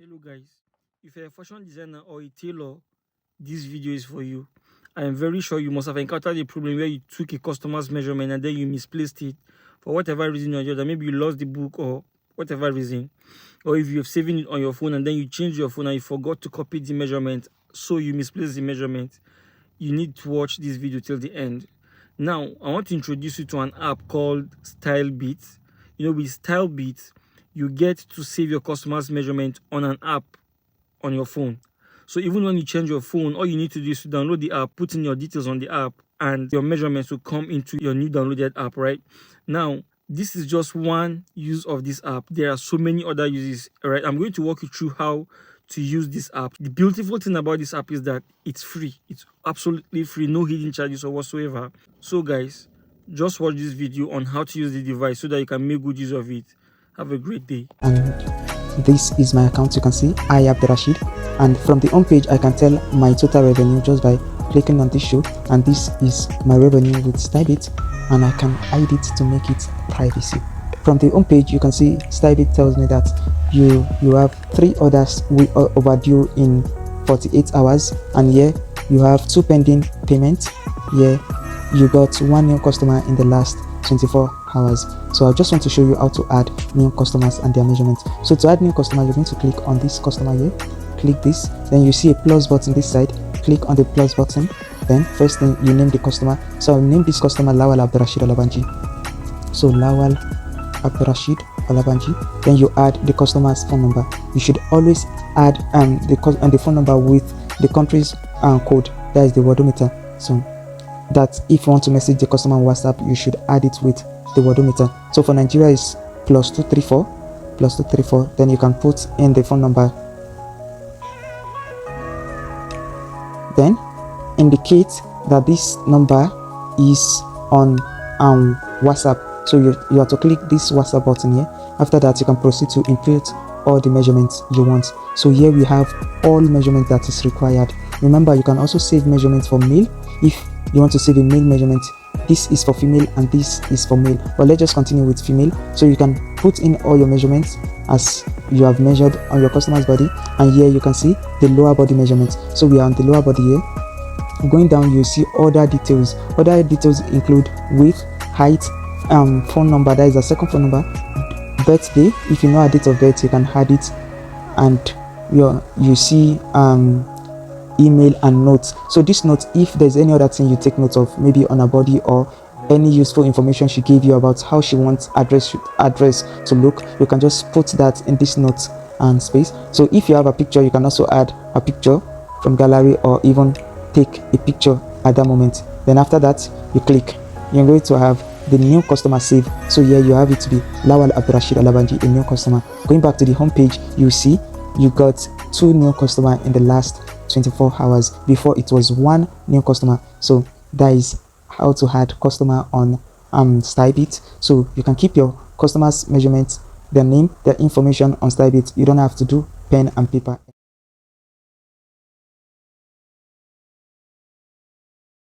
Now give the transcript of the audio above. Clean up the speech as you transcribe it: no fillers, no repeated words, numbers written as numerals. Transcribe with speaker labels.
Speaker 1: Hello guys, if you're a fashion designer or a tailor, this video is for you. I am very sure you must have encountered a problem where you took a customer's measurement and then you misplaced it for whatever reason or the other. Maybe you lost the book or whatever reason. Or if you're saving it on your phone and then you change your phone and you forgot to copy the measurement, so you misplaced the measurement. You need to watch this video till the end. Now, I want to introduce you to an app called StyleBeat. With StyleBeat, you get to save your customer's measurement on an app on your phone. So even when you change your phone, all you need to do is to download the app, put in your details on the app, and your measurements will come into your new downloaded app, right? Now, this is just one use of this app. There are so many other uses, right? I'm going to walk you through how to use this app. The beautiful thing about this app is that it's free. It's absolutely free, no hidden charges or whatsoever. So guys, just watch this video on how to use the device so that you can make good use of it. Have a great day.
Speaker 2: And this is my account. You can see I have the Rashid, and from the home page I can tell my total revenue just by clicking on this show, and this is my revenue with StyleBeat, and I can hide it to make it privacy. From the home page you can see StyleBeat tells me that you have 3 orders overdue in 48 hours, and here you have 2 pending payments. Here you got 1 new customer in the last 24 hours. So I just want to show you how to add new customers and their measurements. So to add new customer, you're going to click on this customer here, click this, then you see a plus button this side, click on the plus button. Then first thing, you name the customer. So I'll name this customer Lawal Abdurrashid Alabanji. So Lawal Abdurrashid Alabanji. Then you add the customer's phone number. You should always add the phone number with the country's code, that is the wordometer. So that if you want to message the customer on WhatsApp, you should add it with the wordometer. So for Nigeria is +234. Then you can put in the phone number, then indicate that this number is on WhatsApp. So you have to click this WhatsApp button here. After that, you can proceed to input all the measurements you want. So here we have all measurements that is required. Remember, you can also save measurements for male. If you want to save a male measurement, this is for female and this is for male, but let's just continue with female. So you can put in all your measurements as you have measured on your customer's body, and here you can see the lower body measurements. So we are on the lower body here. Going down, you see other details. Other details include width, height, phone number, that is a second phone number, birthday. If you know a date of birth, you can add it, and you see email and notes. So this note, if there's any other thing you take note of, maybe on her body or any useful information she gave you about how she wants address to look, you can just put that in this note and space. So if you have a picture, you can also add a picture from gallery or even take a picture at that moment. Then after that, you click, you're going to have the new customer save. So here you have it to be Lawal Abdurrashid Alabanji, a new customer. Going back to the home page, you see you got 2 new customer in the last 24 hours. Before it was 1 new customer. So that is how to add customer on StyleBeat. So you can keep your customers measurements, their name, their information on StyleBeat. You don't have to do pen and paper.